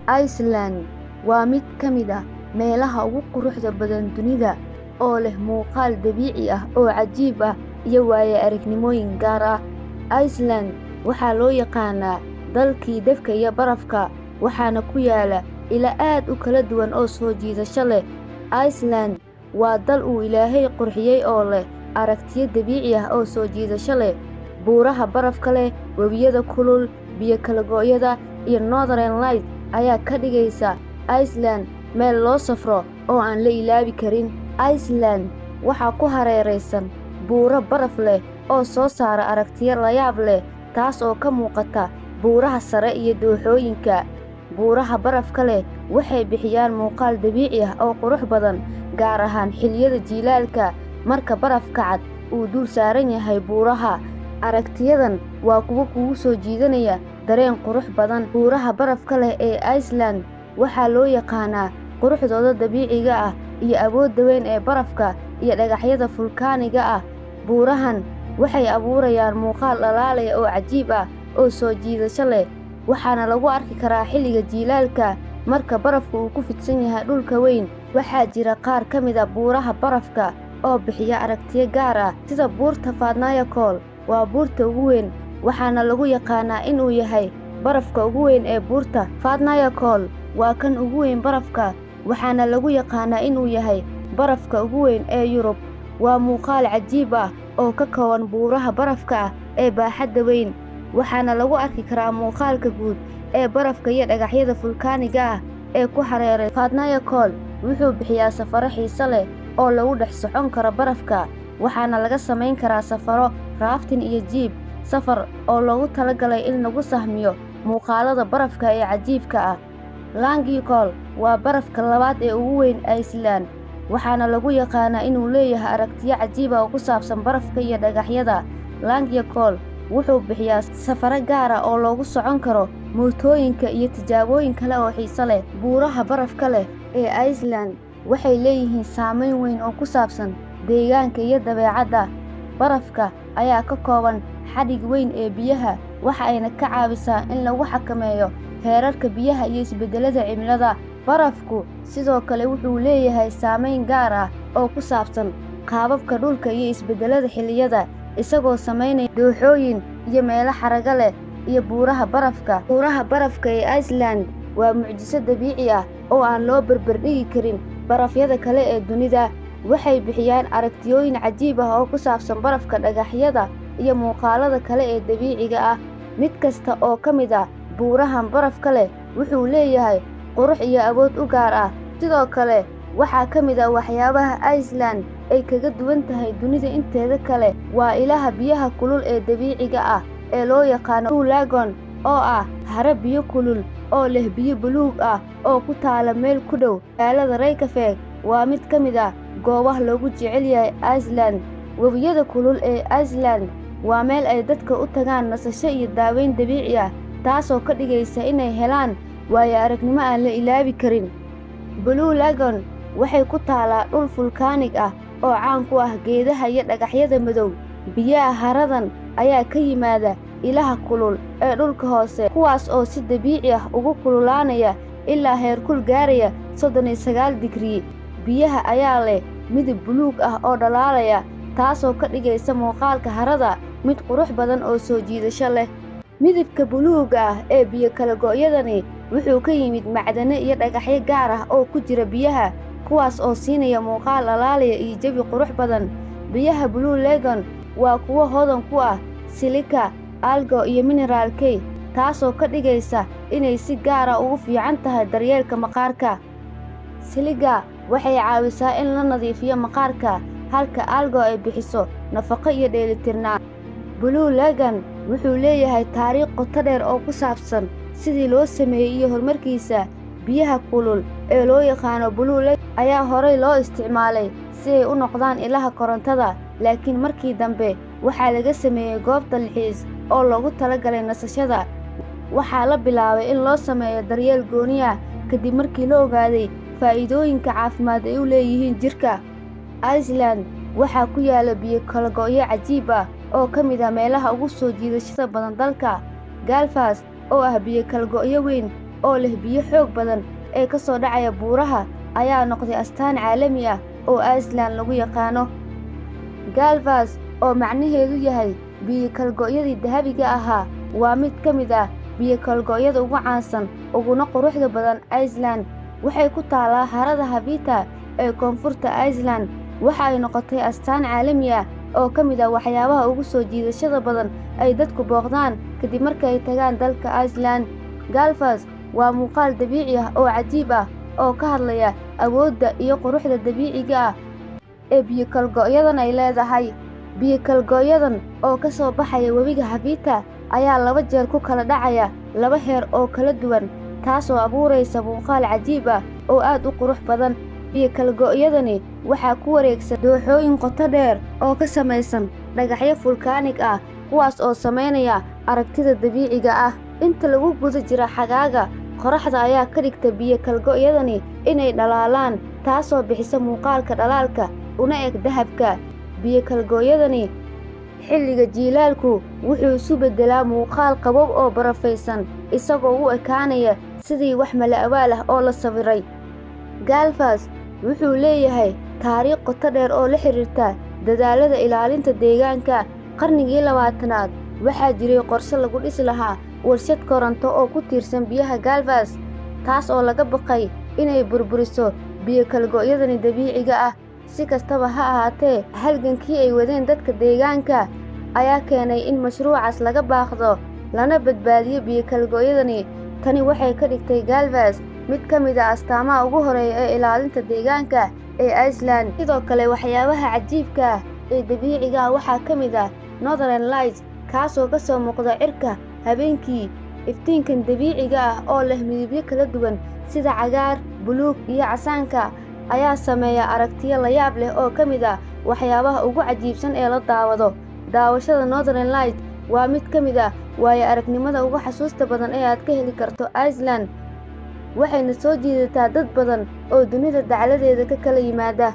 Iceland waa mid ka mid ah meelaha ugu quruxda badan dunida oo leh muuqaal dabiici ah oo cajiib ah iyo waayo-aragnimooyin gaar ah. Iceland waxaa loo yaqaannaa dalkii dabka iyo barafka, waxaana ku yaala ilo aad u kala duwan oo soo jiidasho leh. Iceland waa dal uu Ilaahay qurxiyey oo leh aragtiyo dabiici ah oo soo jiidasho leh. Buuraha barafka leh, webiyada kulul, biyo-kala-go'yada, iyo Northern Lights ayaa ka dhigaysa Iceland meel loo safro oo aan la ilaawi karin. Iceland waxaa ku hareeraysan buuro baraf leh oo soo saara aragtiyo layaab leh, taas oo ka muuqata buuraha sare iyo dooxooyinka. Buuraha barafka leh waxay bixiyaan muuqaal dabiici ah oo qurux badan, gaar ahaan xilliyada jiilaalka marka barafka cad uu dul saaran yahay buuraha. Aragtiyadan waa kuwo kugu soo jiidanaya dareen qurux badan. Buuraha barafka leh ee Iceland waxaa loo yaqaannaa quruxdooda dabiiciga ah iyo awoodda weyn ee barafka iyo dhagaxyada fulkaaniga ah. Buurahan waxay abuurayaan muuqaal dhalaalaya oo cajiib ah oo soo jiidasho leh, waxaana lagu arki karaa xilliga jiilaalka marka barafku uu ku fidsan yahay dhulka weyn. Waxaa jira qaar ka mid ah buuraha barafka oo bixiya aragtiyo gaar ah, sida buurta Vatnajökull waa buurta ugu weyn, waxaana lagu yaqaannaa inuu yahay barafka ugu weyn ee buurta. Vatnajökull waa kan ugu weyn barafka, waxaana lagu yaqaannaa inuu yahay barafka ugu weyn ee Yurub. Waa muuqaal cajiib ah oo ka kooban buuraha barafka ah ee baaxadda weyn, waxaana lagu arki karaa muuqaalka guud ee barafka iyo dhagaxyada fulkaaniga ah ee ku hareeraysan. Vatnajökull wuxuu bixiyaa safaro xiiso leh oo lagu dhex socon karo barafka, waxaana laga samayn karaa safaro rafting iyo jeep safar oo loogu talagalay in lagu sahmiyo muuqaalada barafka ee cajiibka ah. Langjökull waa barafka labaad ee ugu weyn Iceland, waxaana lagu yaqaannaa inuu leeyahay aragtiyo cajiib ah oo ku saabsan barafka iyo dhagaxyada. Langjökull wuxuu bixiyaa safaro gaar ah oo loogu socon karo mootooyinka iyo tijaabooyin kale oo xiiso leh. Buuraha barafka leh ee Iceland waxay leeyihiin saameyn weyn oo ku saabsan deegaanka iyo dabeecadda. Barafka ayaa ka kooban xadhig weyn ee biyaha, waxa ayna ka caawisaa in lagu xakameeyo heerarka biyaha iyo isbeddelada cimilada. Barafku sidoo kale wuxuu leeyahay saameyn gaar ah oo ku saabsan qaababka dhulka iyo isbeddelada xilliyada, isagoo samaynaya dooxooyin iyo meelo xarago leh. iyo buuraha barafka. Buuraha barafka ee Iceland waa mucjiso dabiici ah oo aan loo barbardhigi karin barafyada kale ee dunida. Waxay bixiyaan aragtiyooyin cajiib ah oo ku saabsan barafka, dhagaxyada, iyo muuqaalada kale ee dabiiciga ah. Mid kasta oo ka mid ah buurahan barafka leh wuxuu leeyahay qurux iyo awood u gaar ah. Sidoo kale, waxaa ka mid ah waxyaabaha Iceland ay kaga duwan tahay dunida inteeda kale waa ilaha biyaha kulul ee dabiiciga ah ee loo yaqaano Blue Lagoon, oo ah haro biyo kulul oo leh biyo buluug ah oo ku taala meel ku dhow magaalada Reykjavik. Waa mid ka mid ah goobaha loogu jecel yahay Iceland. Webiyada kulul ee Iceland waa meel ay dadka u tagaan nasasho iyo daaweyn dabiici ah, taasoo ka dhigaysa inay helaan waayo-aragnimo aan la ilaawi karin. Blue Lagoon waxay ku taalaa dhul fulkaanig ah oo caan ku ah geedaha iyo dhagaxyada madow. Biyaha haradan ayaa ka yimaada ilaha kulul ee dhulka hoose, kuwaas oo si dabiici ah ugu kululaanaya ilaa heerkul gaaraya 39 digrii. Biyaha ayaa leh midab buluug ah oo dhalaalaya, taasoo ka dhigaysa muuqaalka harada mid qurux badan oo soo jiidasho leh. Midabka buluugga ah ee biyo-kala-go'yadani wuxuu ka yimid macdano iyo dhagaxyo gaar ah oo ku jira biyaha, kuwaas oo siinaya muuqaal dhalaalaya iyo jawi qurux badan. Biyaha Blue Lagoon waa kuwo hodan ku ah silica, algae, iyo mineral K, taasoo ka dhigaysa inay si gaar ah ugu fiican tahay daryeelka maqaarka. Silica waxay caawisaa in la nadiifiyo maqaarka, halka algae ay bixiso nafaqo iyo dheelitirnaan. Blue Lagoon wuxuu leeyahay taariikh qoto dheer oo ku saabsan sidii loo sameeyey iyo horumarkiisa. Biyaha kulul ee loo yaqaano Blue Lagoon ayaa horey loo isticmaalay si ay u noqdaan ilaha korontada, laakiin markii dambe waxaa laga sameeyey goob dalxiis oo loogu talagalay nasashada. Waxaa la bilaabay in loo sameeyo daryeel gooni ah kadib markii la ogaaday faa'iidooyinka caafimaad ay u leeyihiin jirka. Iceland waxaa ku yaala biyo-kala-go'yo cajiib ah oo ka mid ah meelaha ugu soo jiidashada badan dalka. Belfast oo ah biyo-kala-go'yo weyn oo leh biyo xoog badan ee ka soo dhacaya buuraha ayaa noqday astaan caalami ah oo Iceland lagu yaqaano. Galvas oo macnaheedu yahay biyo kalgooyadii dahabiga ahaa waa mid ka mid ah biyo kalgooyada ugu caansan uguna quruxda badan Iceland. Waxay ku taalaa harada Habita ee koonfurta Iceland. Waxa ay noqotay astaan caalami ah oo ka mid ah waxyaabaha ugu soo jiidashada badan ay dadku booqdaan kadib markay ay tagaan dalka Iceland. Galvas waa muuqaal dabiici ah oo cajiib ah oo ka hadlaya awoodda iyo quruxda dabiiciga ah ee biyo kalgooyadan ay leedahay. Biyo kalgooyadan oo ka soo baxaya webiga Habita ayaa 2 jeer ku kala dhacaya 2 heer oo kala duwan, taasoo abuuraysa muuqaal cajiib ah oo aad u qurux badan. Biyo kalgooyadani waxaa ku wareegsan dooxooyin qoto dheer oo ka samaysan dhagaxyo fulkaanig ah, kuwaas oo sameynaya aragtida dabiiciga ah. Inta lagu guda jiro xagaaga, qorraxda ayaa ka dhigta biyo kalgooyadani inay dhalaalaan, taasoo bixisa muuqaalka dhalaalka una eg dahabka. Biyo kalgooyadani xilliga jiilaalku wuxuu isu beddelaa muuqaal qabow oo barafaysan, isagoo u ekaanaya sidii wax mala'awaal ah oo la sawiray. Galvas wuxuu leeyahay taariikh qoto dheer oo la xiriirta dadaallada ilaalinta deegaanka. Qarnigii 20aad waxaa jiray qorshe lagu dhisi lahaa warshad koronto oo ku tiirsan biyaha Galvas, taas oo laga baqay inay burburiso biyo kalgooyadani dabiiciga ah. Si kastaba ha ahaatee, halgankii ay wadeen dadka deegaanka ayaa keenay in mashruucaas laga baaqdo lana badbaadiyo biyo kalgooyadani. Tani waxay ka dhigtay Galvas mid ka mid ah astaamaha ugu horeeya ee ilaalinta deegaanka ee Iceland. Sidoo kale, waxyaabaha cajiibka ah ee dabiiciga ah waxaa ka mid ah Northern Lights, kaasoo ka soo muuqda cirka habeenkii. Iftiinkan dabiiciga ah oo leh midabyo kala duwan sida cagaar, buluug iyo casaanka ayaa sameeya aragtiyo la yaab leh oo ka mid ah waxyaabaha ugu cajiibsan ee la daawado. Daawashada Northern Lights waa mid ka mid ah waayo-aragnimada ugu xasuusta badan ee aad ka heli karto Iceland, waxayna soo jiidataa dad badan oo dunida dacaladeeda ka kala yimaada.